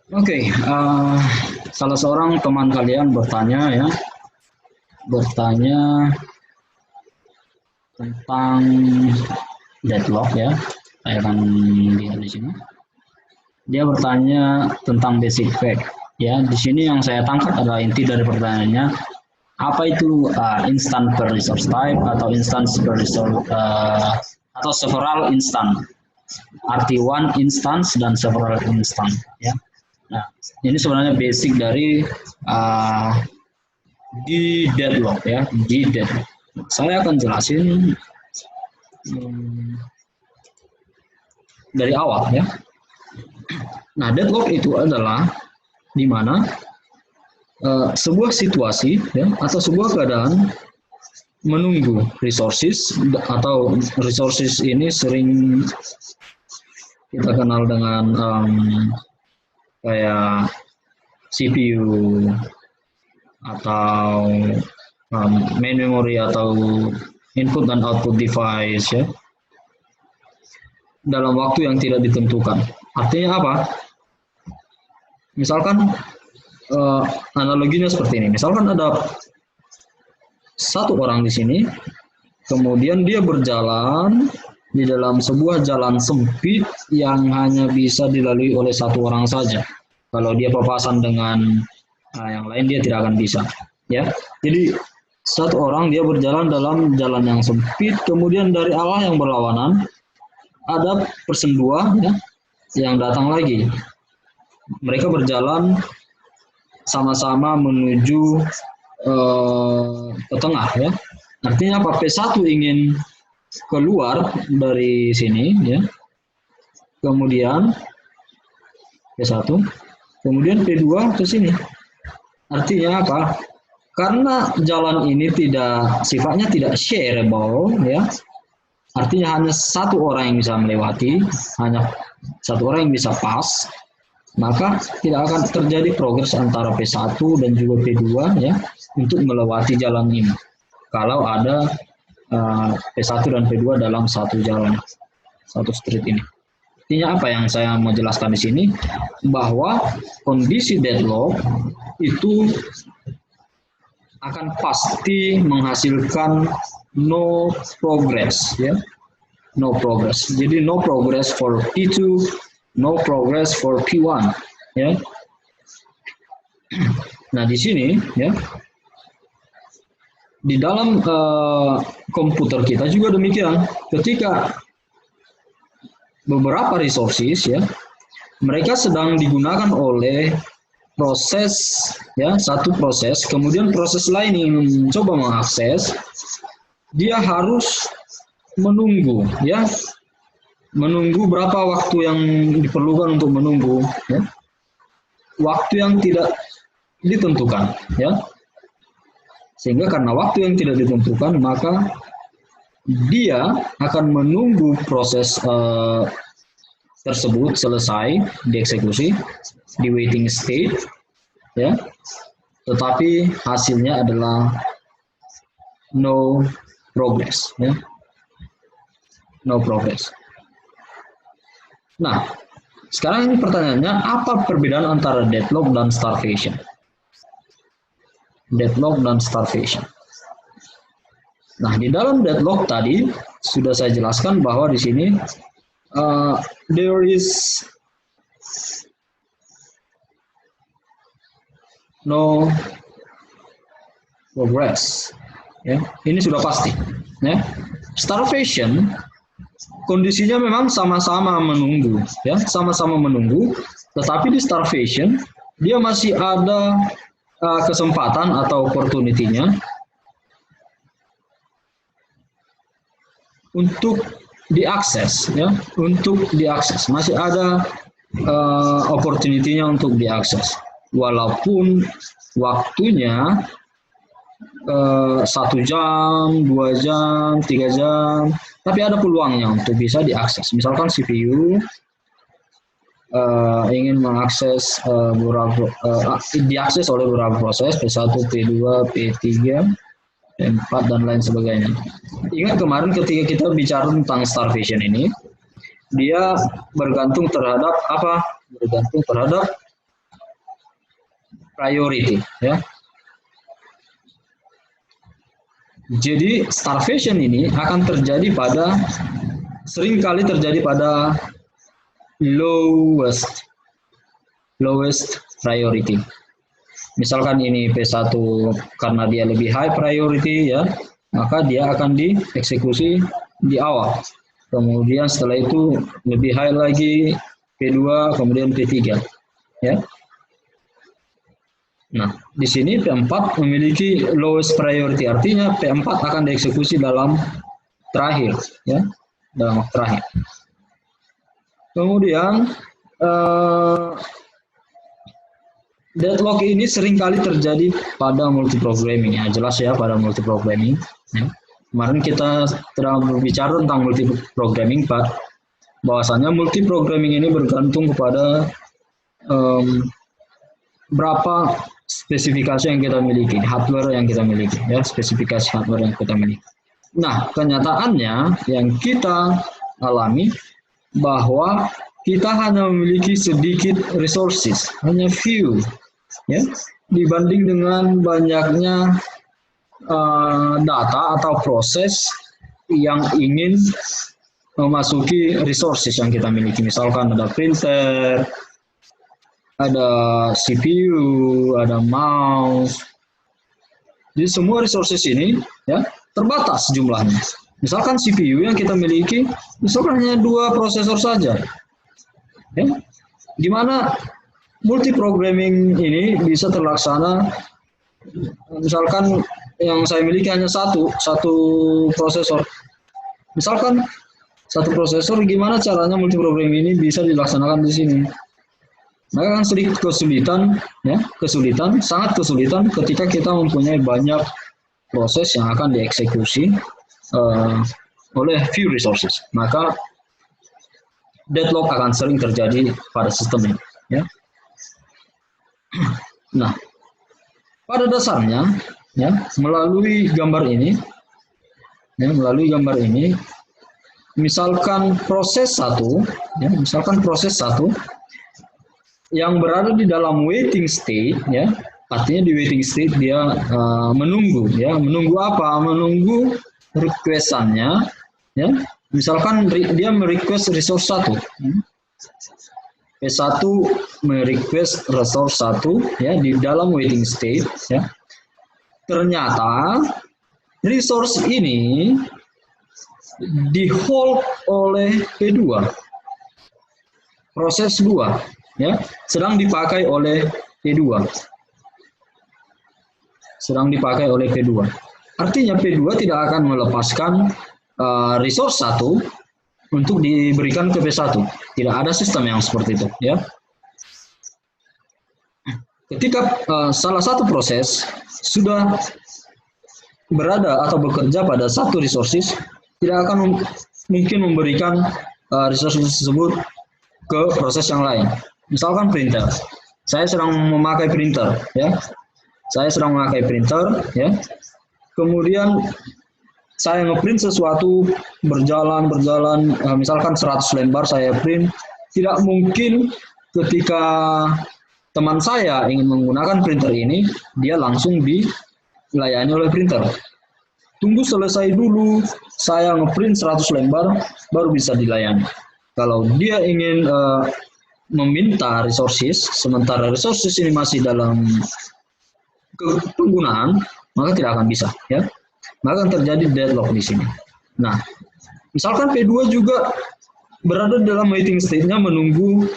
Oke, salah seorang teman kalian bertanya tentang deadlock ya. Saya akan lihat di sini. Dia bertanya tentang basic fact ya. Di sini yang saya tangkap adalah inti dari pertanyaannya, apa itu instant per resource type atau instance per resource atau several instance. Arti one instance dan several instance ya. Nah, ini sebenarnya basic dari di deadlock ya, di deadlock. Saya akan jelasin dari awal ya. Nah, deadlock itu adalah di mana sebuah situasi ya, atau sebuah keadaan menunggu resources, atau resources ini sering kita kenal dengan kayak CPU atau main memory atau input dan output device ya, dalam waktu yang tidak ditentukan. Artinya apa? Misalkan analoginya seperti ini. Misalkan ada satu orang di sini, kemudian dia berjalan di dalam sebuah jalan sempit yang hanya bisa dilalui oleh satu orang saja. Kalau dia papasan dengan yang lain, dia tidak akan bisa. Ya, jadi satu orang dia berjalan dalam jalan yang sempit, kemudian dari arah yang berlawanan ada person dua ya, yang datang lagi. Mereka berjalan sama-sama menuju ke tengah ya. Artinya apa? P1 ingin keluar dari sini ya. Kemudian P1, kemudian P2 ke sini. Artinya apa? Karena jalan ini sifatnya tidak shareable ya. Artinya hanya satu orang yang bisa melewati, hanya satu orang yang bisa pass, maka tidak akan terjadi progres antara P1 dan juga P2 ya untuk melewati jalan ini. Kalau ada P1 dan P2 dalam satu jalan, satu street ini. Artinya apa yang saya mau jelaskan di sini? Bahwa kondisi deadlock itu akan pasti menghasilkan no progress ya. No progress. Jadi no progress for P2, no progress for P1 ya. Nah, di sini ya, di dalam komputer kita juga demikian. Ketika beberapa resources ya, mereka sedang digunakan oleh proses ya, satu proses, kemudian proses lain yang mencoba mengakses, dia harus menunggu ya, menunggu berapa waktu yang diperlukan untuk menunggu ya, waktu yang tidak ditentukan ya. Sehingga karena waktu yang tidak ditentukan, maka dia akan menunggu proses tersebut selesai dieksekusi di waiting state ya, tetapi hasilnya adalah no progress ya, no progress. Nah, sekarang ini pertanyaannya, apa perbedaan antara deadlock dan starvation? Deadlock dan starvation. Nah, di dalam deadlock tadi sudah saya jelaskan bahwa di sini there is no progress. Ya, ini sudah pasti. Ya. Starvation kondisinya memang sama-sama menunggu, ya, sama-sama menunggu. Tetapi di starvation dia masih ada kesempatan atau opportunity-nya untuk diakses, ya, untuk diakses. Masih ada opportunity-nya untuk diakses, walaupun waktunya 1 jam, 2 jam, 3 jam, tapi ada peluangnya untuk bisa diakses. Misalkan CPU ingin mengakses diakses oleh beberapa proses, P1, P2, P3, P4, dan lain sebagainya. Ingat kemarin ketika kita bicara tentang starvation ini, dia bergantung terhadap apa? Bergantung terhadap priority, ya. Jadi starvation ini akan terjadi seringkali terjadi pada lowest priority. Misalkan ini P1 karena dia lebih high priority, ya, maka dia akan dieksekusi di awal. Kemudian setelah itu lebih high lagi P2, kemudian P3, ya. Nah, di sini P4 memiliki lowest priority, artinya P4 akan dieksekusi dalam terakhir, ya, dalam terakhir. Kemudian deadlock ini seringkali terjadi pada multiprogramming, ya, jelas ya, pada multiprogramming. Ya. Kemarin kita telah berbicara tentang multiprogramming, Pak. Bahwasanya multiprogramming ini bergantung kepada berapa spesifikasi yang kita miliki, hardware yang kita miliki, ya, spesifikasi hardware yang kita miliki. Nah, kenyataannya yang kita alami bahwa kita hanya memiliki sedikit resources, hanya few, ya, dibanding dengan banyaknya data atau proses yang ingin memasuki resources yang kita miliki. Misalkan ada printer, ada CPU, ada mouse. Jadi semua resources ini, ya, terbatas jumlahnya. Misalkan CPU yang kita miliki, misalkan hanya 2 prosesor saja. Ya. Gimana multiprogramming ini bisa terlaksana? Misalkan yang saya miliki hanya satu prosesor. Misalkan satu prosesor, gimana caranya multiprogramming ini bisa dilaksanakan di sini? Maka kan sedikit kesulitan, ya, sangat kesulitan ketika kita mempunyai banyak proses yang akan dieksekusi oleh few resources. Maka deadlock akan sering terjadi pada sistem ini, ya. Nah, pada dasarnya, ya, melalui gambar ini, misalkan proses satu yang berada di dalam waiting state, ya, artinya di waiting state dia menunggu, ya, menunggu apa? Menunggu requestannya, ya. Misalkan dia merequest resource 1, P1 merequest resource 1, ya, di dalam waiting state, ya. Ternyata resource ini di hold oleh P2, proses 2, ya, sedang dipakai oleh P2. Artinya P2 tidak akan melepaskan resource 1 untuk diberikan ke P1. Tidak ada sistem yang seperti itu, ya. Ketika salah satu proses sudah berada atau bekerja pada satu resources, tidak akan mungkin memberikan resources tersebut ke proses yang lain. Misalkan printer, saya sedang memakai printer, ya. Kemudian saya ngeprint sesuatu, berjalan, misalkan 100 lembar saya print. Tidak mungkin ketika teman saya ingin menggunakan printer ini, dia langsung dilayani oleh printer. Tunggu selesai dulu, saya ngeprint 100 lembar, baru bisa dilayani. Kalau dia ingin meminta resources, sementara resources ini masih dalam penggunaan, maka tidak akan bisa, ya. Maka akan terjadi deadlock di sini. Nah, misalkan P2 juga berada dalam waiting state-nya menunggu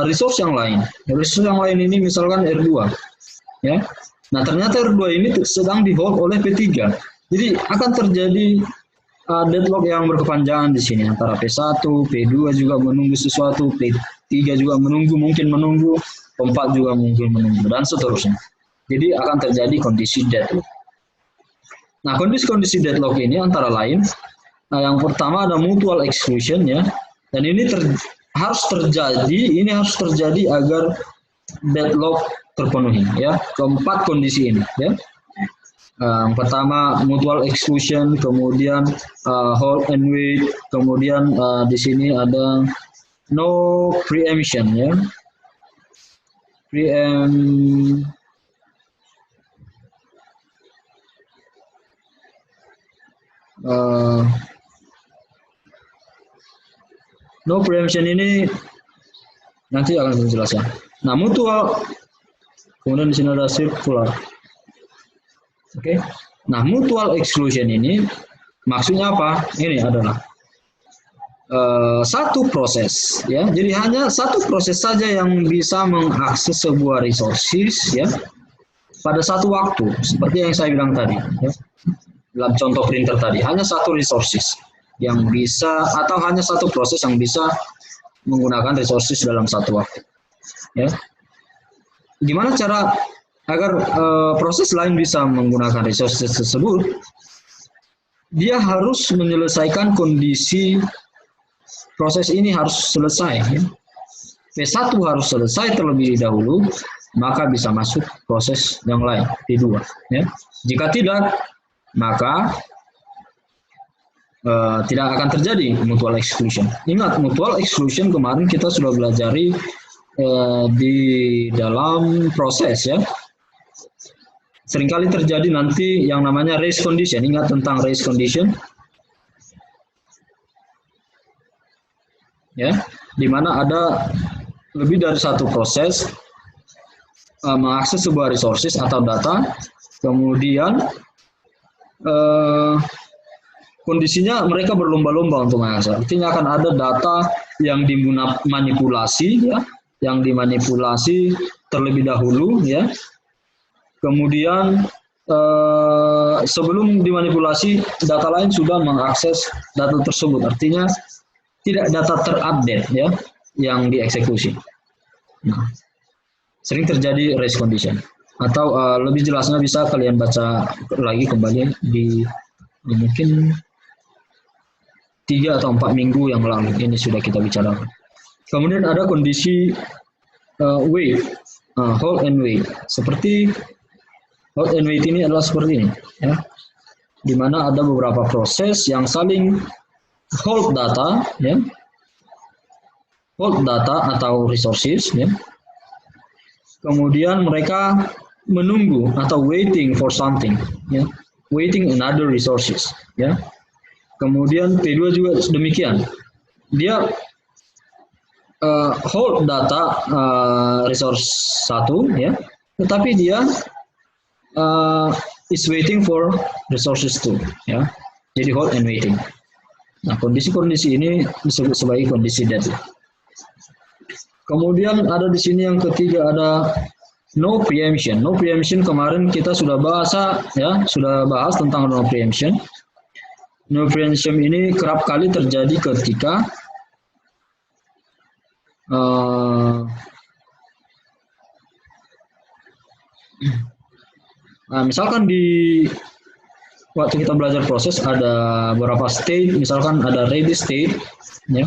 resource yang lain. Resource yang lain ini misalkan R2, ya. Nah, ternyata R2 ini sedang di-hold oleh P3. Jadi akan terjadi deadlock yang berkepanjangan di sini antara P1, P2 juga menunggu sesuatu, P3 juga mungkin menunggu, P4 juga mungkin menunggu, dan seterusnya. Jadi akan terjadi kondisi deadlock. Nah, kondisi deadlock ini antara lain, yang pertama ada mutual exclusion, ya, dan ini harus terjadi agar deadlock terpenuhi, ya. Keempat kondisi ini, ya. Pertama mutual exclusion, kemudian hold and wait, kemudian di sini ada no preemption ya. No preemption ini nanti akan saya jelaskan. Nah, mutual, kemudian di sini ada circular. Oke. Nah, mutual exclusion ini maksudnya apa? Ini adalah satu proses, ya. Jadi hanya satu proses saja yang bisa mengakses sebuah resources, ya, pada satu waktu, seperti yang saya bilang tadi, ya. Dalam contoh printer tadi, hanya satu resources yang bisa, atau hanya satu proses yang bisa menggunakan resources dalam satu waktu. Ya. Gimana cara agar proses lain bisa menggunakan resources tersebut? Dia harus menyelesaikan kondisi proses ini harus selesai. Ya. P1 harus selesai terlebih dahulu, maka bisa masuk proses yang lain, P2. Ya. Jika tidak, maka tidak akan terjadi mutual exclusion. Ingat, mutual exclusion kemarin kita sudah belajari di dalam proses, ya. Seringkali terjadi nanti yang namanya race condition. Ingat tentang race condition, ya, di mana ada lebih dari satu proses mengakses sebuah resources atau data, kemudian kondisinya mereka berlomba-lomba untuk mengakses. Artinya akan ada data yang dimanipulasi, ya, yang dimanipulasi terlebih dahulu, ya. Kemudian sebelum dimanipulasi, data lain sudah mengakses data tersebut. Artinya tidak data terupdate, ya, yang dieksekusi. Nah, sering terjadi race condition. Atau lebih jelasnya bisa kalian baca lagi kembali di mungkin 3 atau 4 minggu yang lalu ini sudah kita bicarakan. Kemudian ada kondisi wait, hold and wait. Seperti hold and wait ini adalah seperti ini, ya, di mana ada beberapa proses yang saling hold data, ya, hold data atau resources, ya. Kemudian mereka menunggu atau waiting for something, ya, waiting another resources, ya. Kemudian P2 juga demikian, dia hold data resource 1, ya, tetapi dia is waiting for resources 2, ya. Jadi hold and waiting. Nah, kondisi-kondisi ini disebut sebagai kondisi deadlock. Kemudian ada di sini yang ketiga ada no preemption. No preemption kemarin kita sudah bahas, ya, sudah bahas tentang no preemption. No preemption ini kerap kali terjadi ketika misalkan di waktu kita belajar proses ada beberapa state, misalkan ada ready state, ya.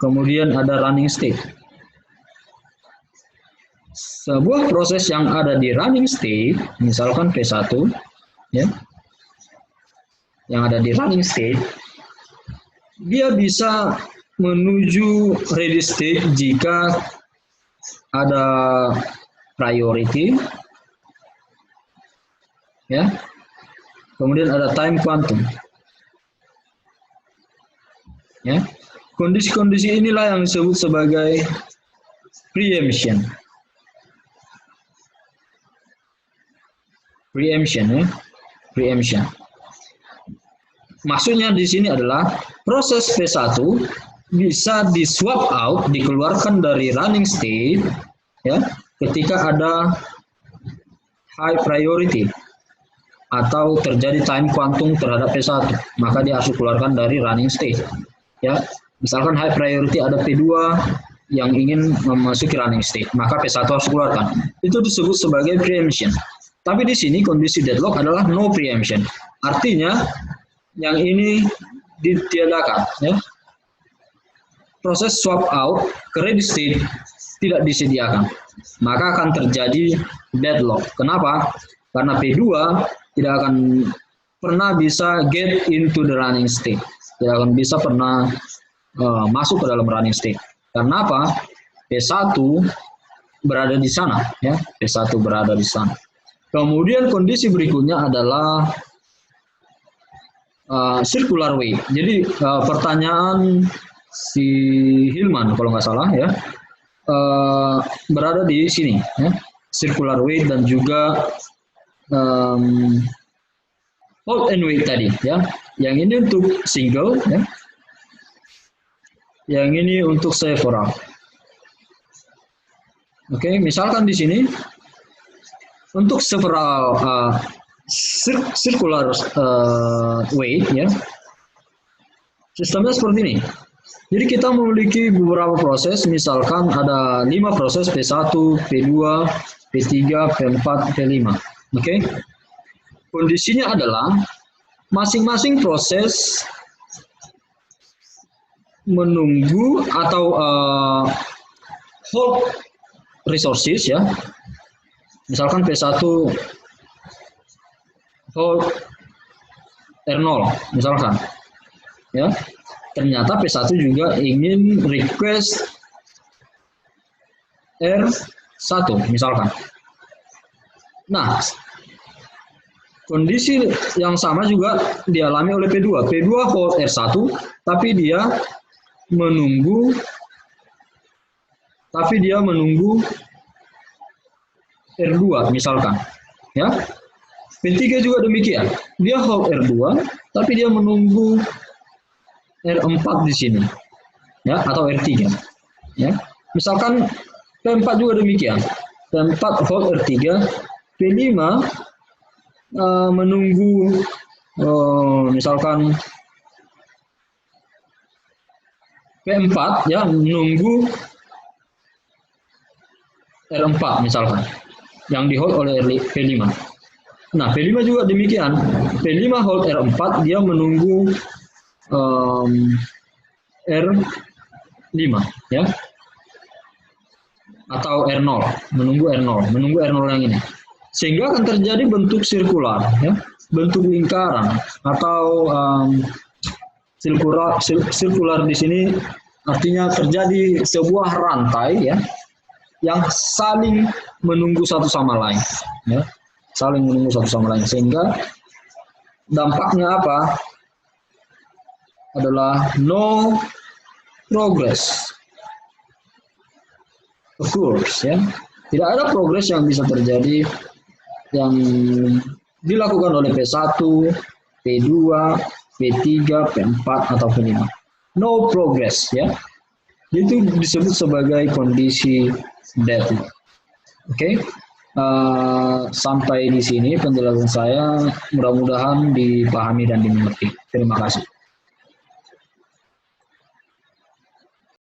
Kemudian ada running state. Sebuah proses yang ada di running state, misalkan P1, ya, yang ada di running state, dia bisa menuju ready state jika ada priority, ya. Kemudian ada time quantum, ya. Kondisi-kondisi inilah yang disebut sebagai preemption. Preemption, ya. Preemption. Maksudnya di sini adalah proses P1 bisa di swap out, dikeluarkan dari running state, ya, ketika ada high priority atau terjadi time quantum terhadap P1, maka dia harus dikeluarkan dari running state, ya. Misalkan high priority ada P2 yang ingin memasuki running state, maka P1 harus dikeluarkan. Itu disebut sebagai preemption. Tapi di sini kondisi deadlock adalah no preemption. Artinya yang ini ditiadakan, ya. Proses swap out ke ready state tidak disediakan. Maka akan terjadi deadlock. Kenapa? Karena P2 tidak akan pernah bisa get into the running state. Tidak akan bisa pernah masuk ke dalam running state. Karena apa? P1 berada di sana, ya. P1 berada di sana. Kemudian kondisi berikutnya adalah circular weight. Jadi pertanyaan si Hilman kalau nggak salah ya, berada di sini, ya. Circular weight dan juga hold and weight tadi, ya. Yang ini untuk single, ya. Yang ini untuk several. Oke, misalkan di sini untuk several circular weight, ya, sistemnya seperti ini. Jadi kita memiliki beberapa proses, misalkan ada 5 proses P1, P2, P3, P4, P5. Oke. Kondisinya adalah masing-masing proses menunggu atau hold resources, ya. Misalkan P1 hold R0 misalkan, ya. Ternyata P1 juga ingin request R1 misalkan. Nah, kondisi yang sama juga dialami oleh P2. P2 hold R1 tapi dia menunggu R2 misalkan, ya. P3 juga demikian. Dia hold R2 tapi dia menunggu R4 di sini, ya, atau R3, ya. Misalkan P4 juga demikian. P4 hold R3, P5 menunggu misalkan P4, ya, menunggu R4 misalkan yang di hold oleh P5. Nah, P5 juga demikian. P5 hold R4, dia menunggu R5, ya, atau R0, menunggu R0 yang ini, sehingga akan terjadi bentuk sirkular, ya, bentuk lingkaran atau sirkular di sini artinya terjadi sebuah rantai, ya, yang saling menunggu satu sama lain, ya, saling menunggu satu sama lain, sehingga dampaknya apa? Adalah no progress occurs, ya. Tidak ada progres yang bisa terjadi yang dilakukan oleh P1, P2, P3, P4 atau P5. No progress, ya. Itu disebut sebagai kondisi deadlock. Oke. Sampai di sini penjelasan saya, mudah-mudahan dipahami dan dimengerti. Terima kasih.